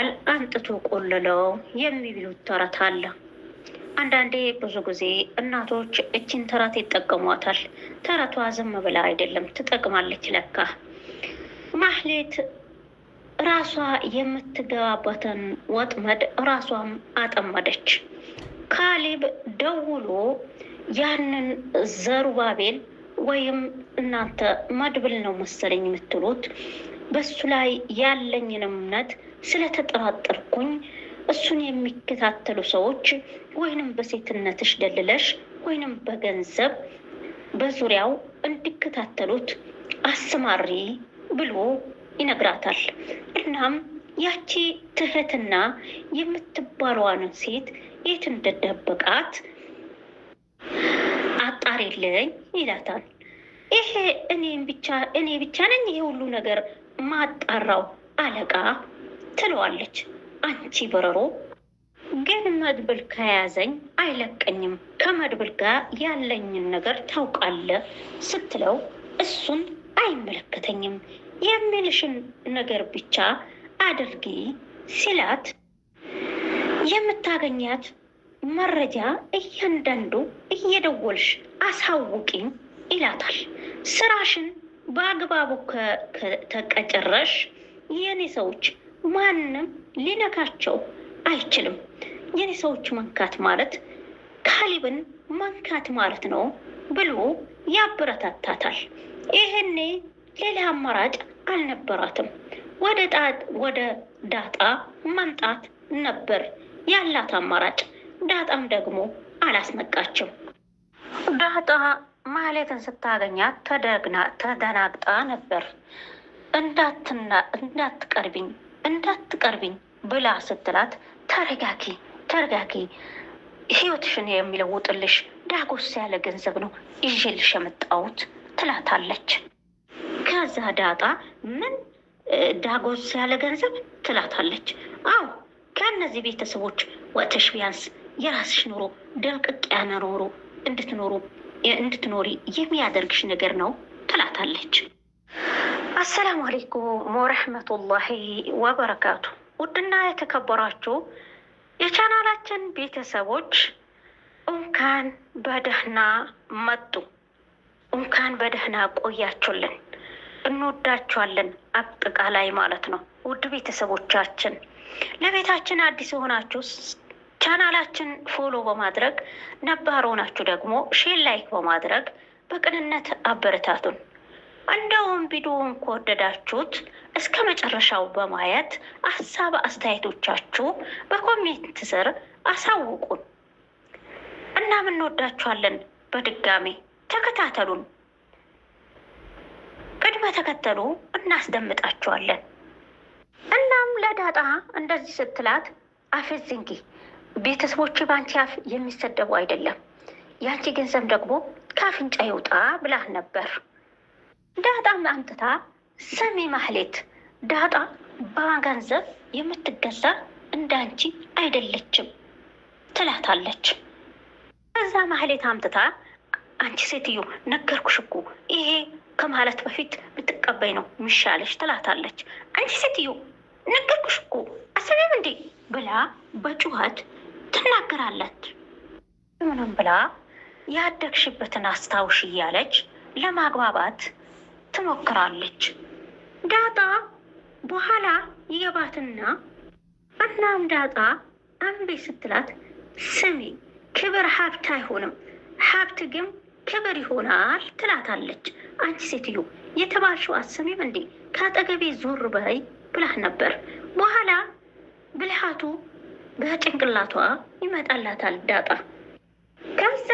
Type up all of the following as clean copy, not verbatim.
አምጥቶ ቆልለው የሚሉት ተረት አለ። አንዳንዴ ብዙ ጊዜ እናቶች እችን ተረት ይጠቀሟታል። ተረቷ ዝም ብላ አይደለም ትጠቅማለች። ለካ ማህሌት ራሷ የምትገባበትን ወጥመድ ራሷም አጠመደች። ካሌብ ደውሎ ያንን ዘሩባቤል ወይም እናንተ መድብል ነው መሰለኝ የምትሉት በሱ ላይ ያለኝን እምነት ስለተጠራጠርኩኝ እሱን የሚከታተሉ ሰዎች ወይንም በሴትነትሽ ደልለሽ ወይንም በገንዘብ በዙሪያው እንዲከታተሉት አስማሪ ብሎ ይነግራታል። እናም ያቺ ትህትና የምትባለዋን ሴት የት እንደደበቃት አጣሪልኝ ይላታል። ይሄ እኔ ብቻ ነኝ ይሄ ሁሉ ነገር ማጣራው አለቃ ትለዋለች። አንቺ በረሮ ግን መድብል ከያዘኝ አይለቀኝም፣ ከመድብል ጋር ያለኝን ነገር ታውቃለህ ስትለው እሱን አይመለከተኝም የሚልሽን ነገር ብቻ አድርጊ ሲላት የምታገኛት መረጃ እያንዳንዱ እየደወልሽ አሳውቂኝ ይላታል። ስራሽን በአግባቡ ከተቀጨረሽ የኔ ሰዎች ማንም ሊነካቸው አይችልም። የኔ ሰዎች መንካት ማለት ካሌብን መንካት ማለት ነው ብሎ ያበረታታታል። ይሄኔ ሌላ አማራጭ አልነበራትም። ወደ ዳጣ መምጣት ነበር ያላት አማራጭ። ዳጣም ደግሞ አላስነቃችም። ዳጣ ማህሌትን ስታገኛት ተደናግጣ ነበር። እንዳትቀርቢኝ ብላ ስትላት ተረጋጊ፣ ህይወትሽን የሚለውጥልሽ ዳጎስ ያለ ገንዘብ ነው ይዤልሽ የመጣሁት ትላታለች። ከዛ ዳጣ ምን ዳጎስ ያለ ገንዘብ ትላታለች። አዎ ከእነዚህ ቤተሰቦች ወጥተሽ ቢያንስ የራስሽ ኑሮ ደልቅቅ ያለ ኑሮ እንድትኖሪ የሚያደርግሽ ነገር ነው ትላታለች። አሰላሙ አለይኩም ወረህመቱላሂ ወበረካቱ። ውድና የተከበራችሁ የቻናላችን ቤተሰቦች እንኳን በደህና መጡ፣ እንኳን በደህና ቆያችሁልን። እንወዳችኋለን አጠቃላይ ማለት ነው። ውድ ቤተሰቦቻችን ለቤታችን አዲስ የሆናችሁ ቻናላችን ፎሎ በማድረግ ነባር ሆናችሁ ደግሞ ሼር ላይክ በማድረግ በቅንነት አበረታቱን። እንደውም ቪዲዮውን ከወደዳችሁት እስከ መጨረሻው በማየት ሀሳብ አስተያየቶቻችሁ በኮሜንት ስር አሳውቁን። እናም እንወዳችኋለን። በድጋሚ ተከታተሉን፣ ቅድመ ተከተሉ፣ እናስደምጣችኋለን። እናም ለዳጣ እንደዚህ ስትላት አፍሽ ዝንጊ፣ ቤተሰቦች በአንቺ አፍ የሚሰደቡ አይደለም፣ ያንቺ ገንዘብ ደግሞ ከአፍንጫ ይውጣ ብላህ ነበር። ዳጣም አምጥታ ስሚ ማህሌት፣ ዳጣ በገንዘብ የምትገዛ እንዳንቺ አይደለችም ትላታለች። ከዛ ማህሌት አምጥታ አንቺ ሴትዮ ነገርኩሽ እኮ ይሄ ከማለት በፊት ብትቀበይ ነው የሚሻለሽ ትላታለች። አንቺ ሴትዮ ነገርኩሽ እኮ አሰበም እንዴ ብላ በጩኸት ትናገራለች። ምንም ብላ ያደግሽበትን አስታውሽ እያለች ለማግባባት ትሞክራለች። ዳጣ በኋላ ይገባትና እናም ዳጣ አንቤ ስትላት ስሚ፣ ክብር ሀብት አይሆንም፣ ሀብት ግን ክብር ይሆናል ትላታለች። አንቺ ሴትዮ የተባልሽው አሰሚም እንዴ ከአጠገቤ ዞር በይ ብላህ ነበር። በኋላ ብልሃቱ በጭንቅላቷ ይመጣላታል ዳጣ። ከዛ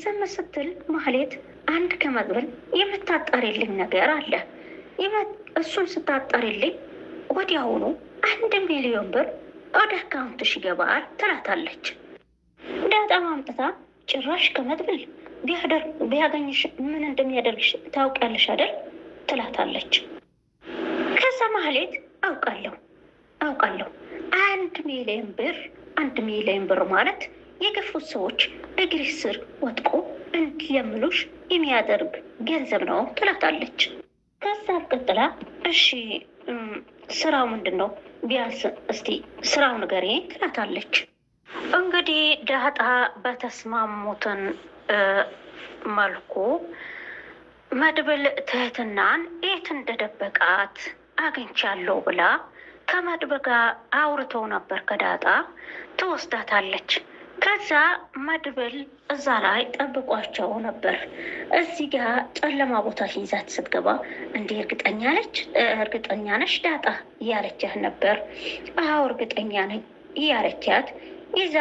ዝም ስትል ማህሌት አንድ ከመግብል የምታጣሪልኝ ነገር አለ፣ እሱን ስታጣሪልኝ ወዲያውኑ 1 ሚሊዮን ብር ወደ አካውንትሽ ይገባል ትላታለች። ዳጣ ማምጥታ ጭራሽ ከመድብል ቢያገኝሽ ምን እንደሚያደርግሽ ታውቂያለሽ አይደል ትላታለች። ከዛ ማህሌት አውቃለሁ 1 ሚሊዮን ብር ማለት የገፉት ሰዎች እግር ስር ወጥቆ እንዲለምሉሽ የሚያደርግ ገንዘብ ነው ትላታለች። ከዛ ቀጥላ እሺ ስራው ምንድን ነው? ቢያንስ እስቲ ስራው ንገሪኝ ትላታለች። እንግዲህ ዳጣ በተስማሙትን መልኩ መድብል ትህትናን የት እንደደበቃት አግኝቻለሁ ብላ ከመድብል ጋር አውርተው ነበር። ከዳጣ ትወስዳታለች። ከዛ መድብል እዛ ላይ ጠብቋቸው ነበር። እዚህ ጋር ጨለማ ቦታ ይዛት ስትገባ እንዲህ እርግጠኛ ነሽ ዳጣ እያለችህ ነበር። አዎ እርግጠኛ ነኝ እያለቻት ይዛ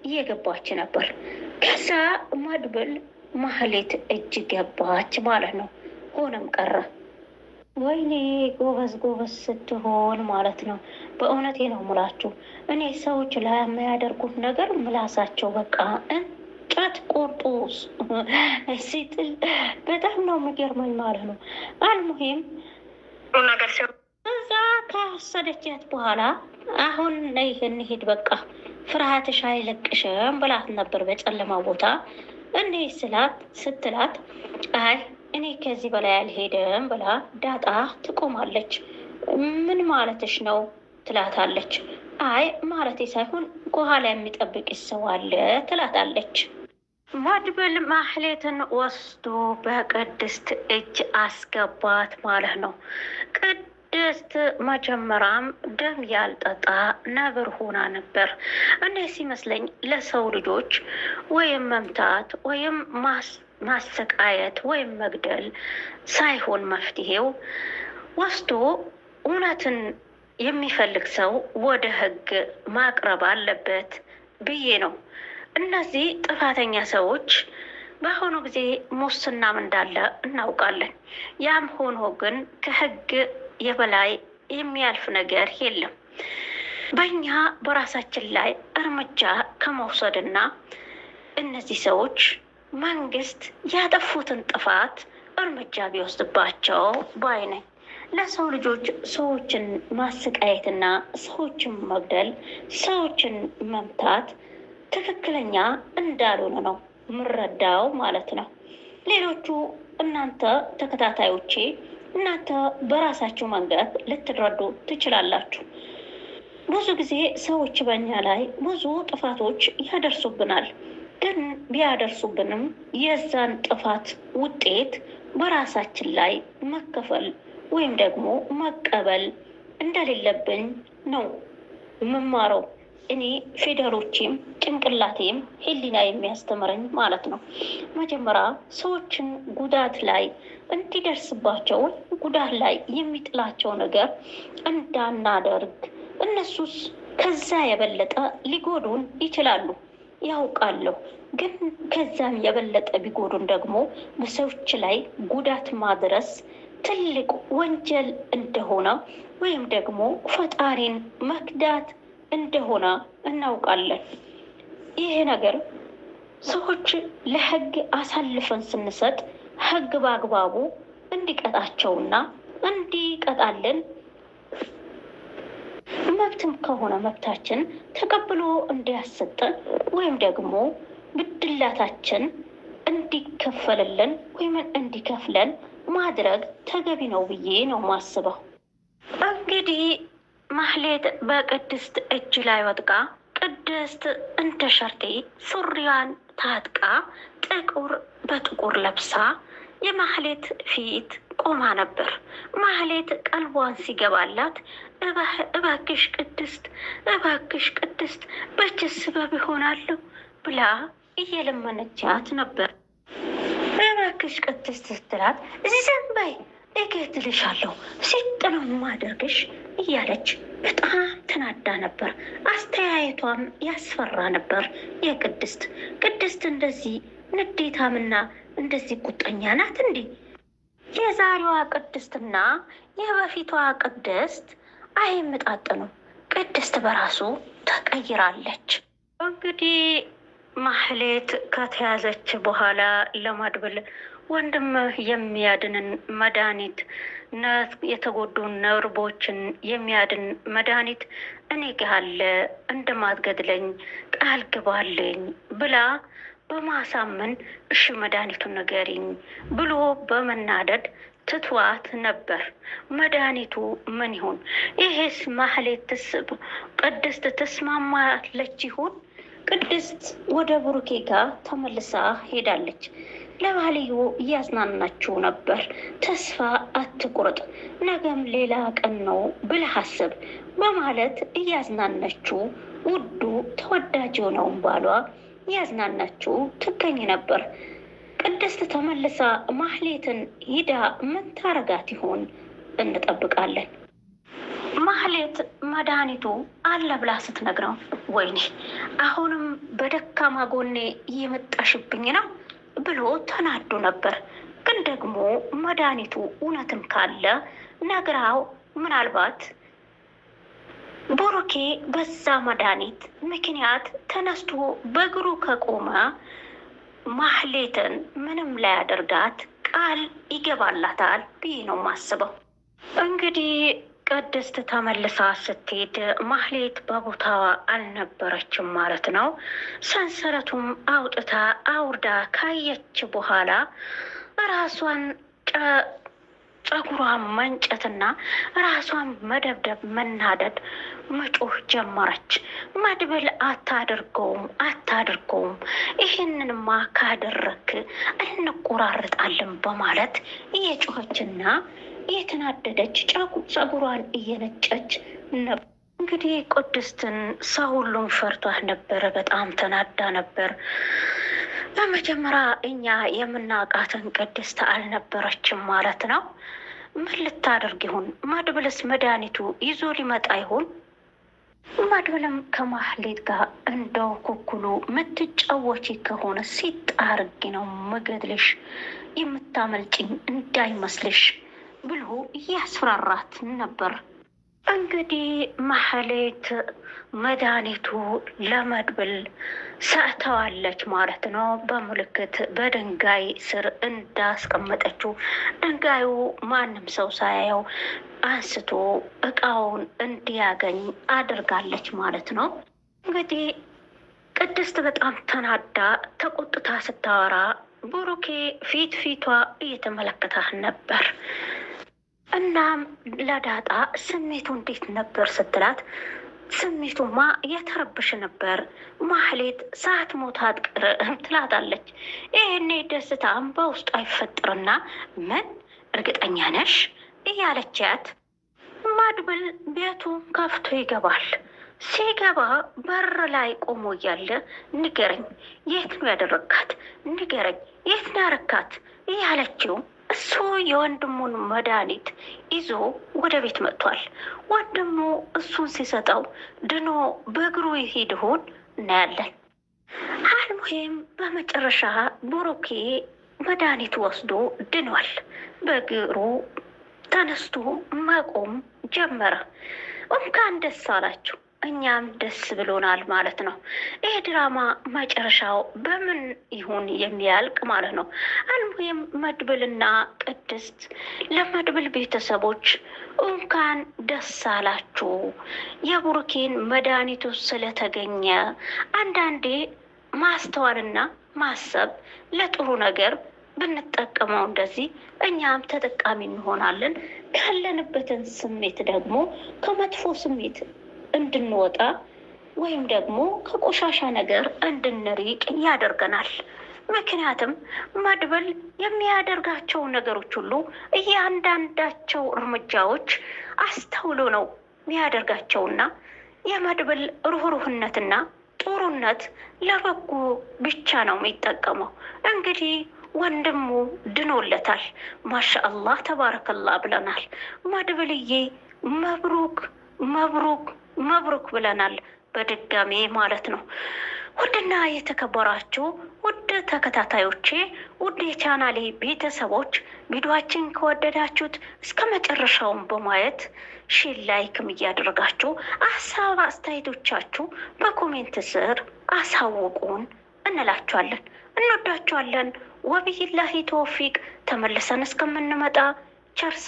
እየገባች ነበር። ከዛ መድብል ማህሌት እጅ ገባች ማለት ነው። ሆነም ቀረ። ወይኔ ጎበዝ ስትሆን ማለት ነው። በእውነቴ ነው ምላችሁ። እኔ ሰዎች ላይ የሚያደርጉት ነገር ምላሳቸው በቃ እንጨት ቆርጦ ሲጥል በጣም ነው የሚገርመኝ ማለት ነው። አልሙሂም ነገር እዛ ከወሰደቻት በኋላ አሁን ነይ እንሂድ በቃ ፍርሃትሽ አይለቅሽም ብላት ነበር በጨለማ ቦታ እኔ ስትላት አይ እኔ ከዚህ በላይ አልሄድም ብላ ዳጣ ትቆማለች። ምን ማለትሽ ነው ትላታለች። አይ ማለቴ ሳይሆን ከኋላ የሚጠብቅ ሰው አለ ትላታለች። መድብል ማህሌትን ወስዶ በቅድስት እጅ አስገባት ማለት ነው። ቅድስት መጀመሪያም ደም ያልጠጣ ነብር ሆና ነበር። እኔ ሲመስለኝ ለሰው ልጆች ወይም መምታት ወይም ማሰቃየት ወይም መግደል ሳይሆን መፍትሄው ወስዶ እውነትን የሚፈልግ ሰው ወደ ሕግ ማቅረብ አለበት ብዬ ነው። እነዚህ ጥፋተኛ ሰዎች በአሁኑ ጊዜ ሙስናም እንዳለ እናውቃለን። ያም ሆኖ ግን ከሕግ የበላይ የሚያልፍ ነገር የለም። በእኛ በራሳችን ላይ እርምጃ ከመውሰድና እነዚህ ሰዎች መንግስት ያጠፉትን ጥፋት እርምጃ ቢወስድባቸው ባይ ነኝ። ለሰው ልጆች ሰዎችን ማሰቃየትና ሰዎችን መግደል፣ ሰዎችን መምታት ትክክለኛ እንዳልሆነ ነው የምረዳው ማለት ነው። ሌሎቹ እናንተ ተከታታዮቼ እናንተ በራሳችሁ መንገድ ልትረዱ ትችላላችሁ። ብዙ ጊዜ ሰዎች በእኛ ላይ ብዙ ጥፋቶች ያደርሱብናል። ግን ቢያደርሱብንም የዛን ጥፋት ውጤት በራሳችን ላይ መከፈል ወይም ደግሞ መቀበል እንደሌለብን ነው የምማረው። እኔ ፊደሎቼም ጭንቅላቴም ሕሊና የሚያስተምረኝ ማለት ነው። መጀመሪያ ሰዎችን ጉዳት ላይ እንዲደርስባቸው ጉዳት ላይ የሚጥላቸው ነገር እንዳናደርግ፣ እነሱስ ከዛ የበለጠ ሊጎዱን ይችላሉ ያውቃለሁ። ግን ከዛም የበለጠ ቢጎዱን ደግሞ በሰዎች ላይ ጉዳት ማድረስ ትልቅ ወንጀል እንደሆነ ወይም ደግሞ ፈጣሪን መክዳት እንደሆነ እናውቃለን። ይሄ ነገር ሰዎች ለሕግ አሳልፈን ስንሰጥ ሕግ በአግባቡ እንዲቀጣቸውና እንዲቀጣልን መብትም ከሆነ መብታችን ተቀብሎ እንዲያሰጠን ወይም ደግሞ ብድላታችን እንዲከፈልልን ወይም እንዲከፍለን ማድረግ ተገቢ ነው ብዬ ነው ማስበው። እንግዲህ ማህሌት በቅድስት እጅ ላይ ወጥቃ ቅድስት እንደ ሸርቴ ሱሪያን ታጥቃ ጥቁር በጥቁር ለብሳ የማህሌት ፊት ቆማ ነበር። ማህሌት ቀልቧን ሲገባላት እባክሽ ቅድስት በእጅሽ ስበብ ይሆናለሁ ብላ እየለመነቻት ነበር። እባክሽ ቅድስት ስትላት ዝም በይ እገድልሻለሁ ሲጥ ነው ማደርግሽ እያለች በጣም ተናዳ ነበር። አስተያየቷም ያስፈራ ነበር። ቅድስት እንደዚህ ንዴታምና እንደዚህ ቁጠኛ ናት እንዴ? የዛሬዋ ቅድስትና የበፊቷ ቅድስት አይመጣጠኑም። ቅድስት በራሱ ተቀይራለች። እንግዲህ ማህሌት ከተያዘች በኋላ ለመድብል ወንድም የሚያድንን መድኃኒት የተጎዱ ነርቦችን የሚያድን መድኃኒት እኔ ጋ አለ እንደማትገድለኝ ቃል ግባልኝ ብላ በማሳመን እሺ መድኃኒቱን ንገሪኝ ብሎ በመናደድ ትቷት ነበር። መድኃኒቱ ምን ይሁን? ይሄስ ማህሌት ቅድስት ተስማማለች ይሁን? ቅድስት ወደ ብሩኬ ጋር ተመልሳ ሄዳለች። ለባልዮ እያዝናናችው ነበር። ተስፋ አትቁርጥ፣ ነገም ሌላ ቀን ነው ብለህ አስብ በማለት እያዝናናችው ውዱ ተወዳጅ የሆነውን ባሏ እያዝናናችው ትገኝ ነበር። ቅድስት ተመልሳ ማህሌትን ሂዳ ምን ታረጋት ይሆን? እንጠብቃለን። ማህሌት መድኃኒቱ አለ ብላ ስትነግረው ወይኔ አሁንም በደካማ ጎኔ እየመጣሽብኝ ነው ብሎ ተናዶ ነበር። ግን ደግሞ መድኃኒቱ እውነትም ካለ ነግራው ምናልባት ብሩኬ በዛ መድኃኒት ምክንያት ተነስቶ በእግሩ ከቆመ ማህሌትን ምንም ላያደርጋት ቃል ይገባላታል ብዬ ነው ማስበው። እንግዲህ ቅድስት ተመልሳ ስትሄድ ማህሌት በቦታዋ አልነበረችም ማለት ነው። ሰንሰለቱም አውጥታ አውርዳ ካየች በኋላ ራሷን ጸጉሯን መንጨትና ራሷን መደብደብ፣ መናደድ፣ መጮህ ጀመረች። መድብል አታድርገውም፣ ይህንንማ ካደረክ እንቆራርጣለን በማለት እየጮኸችና እየተናደደች ጸጉሯን እየነጨች ነበር። እንግዲህ ቅድስትን ሰው ሁሉም ፈርቷት ነበረ። በጣም ተናዳ ነበር። በመጀመሪያ እኛ የምናውቃትን ቅድስት አልነበረችም ማለት ነው። ምን ልታደርግ ይሆን? መድብልስ መድኃኒቱ ይዞ ሊመጣ ይሆን? መድብልም ከማህሌት ጋር እንደው ኩኩሉ ምትጫወቺ ከሆነ ሲጣርጊ ነው ምግድልሽ፣ የምታመልጭኝ እንዳይመስልሽ ብሎ እያስፈራራት ነበር። እንግዲህ ማህሌት መድኃኒቱ ለመድብል ሰጥተዋለች ማለት ነው። በምልክት በድንጋይ ስር እንዳስቀመጠችው ድንጋዩ ማንም ሰው ሳያየው አንስቶ እቃውን እንዲያገኝ አድርጋለች ማለት ነው። እንግዲህ ቅድስት በጣም ተናዳ ተቆጥታ ስታወራ ብሩኬ ፊቷ እየተመለከታት ነበር። እናም ለዳጣ ስሜቱ እንዴት ነበር ስትላት ስሜቱማ የተረብሽ ነበር፣ ማህሌት ሰዓት ሞታ አትቀርም ትላታለች። ይህኔ ደስታም በውስጡ አይፈጥርና ምን እርግጠኛ ነሽ እያለቻት መድብል ቤቱን ከፍቶ ይገባል። ሲገባ በር ላይ ቆሞ እያለ ንገረኝ፣ የት ነው ያደረግካት? ንገረኝ፣ የት ነው ያረካት? እያለችው እሱ የወንድሙን መድኃኒት ይዞ ወደ ቤት መጥቷል። ወንድሙ እሱን ሲሰጠው ድኖ በእግሩ ይሄድ ይሆን እናያለን። አልሙሄም በመጨረሻ ብሩኬ መድኃኒት ወስዶ ድኗል። በእግሩ ተነስቶ መቆም ጀመረ። እንኳን ደስ አላችሁ፣ እኛም ደስ ብሎናል ማለት ነው። ይህ ድራማ መጨረሻው በምን ይሁን የሚያልቅ ማለት ነው። አልሙሄም መድብልና ቅድስት ለመድብል ቤተሰቦች እንኳን ደስ አላችሁ፣ የብሩኬን መድኃኒቱ ስለተገኘ አንዳንዴ ማስተዋልና ማሰብ ለጥሩ ነገር ብንጠቀመው እንደዚህ እኛም ተጠቃሚ እንሆናለን። ካለንበትን ስሜት ደግሞ ከመጥፎ ስሜት እንድንወጣ ወይም ደግሞ ከቆሻሻ ነገር እንድንርቅ ያደርገናል። ምክንያቱም መድብል የሚያደርጋቸው ነገሮች ሁሉ እያንዳንዳቸው እርምጃዎች አስተውሎ ነው የሚያደርጋቸውና የመድብል ሩህሩህነትና ጥሩነት ለበጎ ብቻ ነው የሚጠቀመው። እንግዲህ ወንድሙ ድኖለታል። ማሻአላህ ተባረከላህ ብለናል። መድብልዬ መብሩክ መብሩክ መብሩክ ብለናል በድጋሜ ማለት ነው። ውድና የተከበራችሁ ውድ ተከታታዮቼ፣ ውድ የቻናሌ ቤተሰቦች ቪዲዮአችን ከወደዳችሁት እስከ መጨረሻውን በማየት ሼር ላይክም እያደረጋችሁ ሀሳብ አስተያየቶቻችሁ በኮሜንት ስር አሳውቁን እንላችኋለን። እንወዳችኋለን። ወቢላሂ ተወፊቅ። ተመልሰን እስከምንመጣ ቸር ሰንብቱ።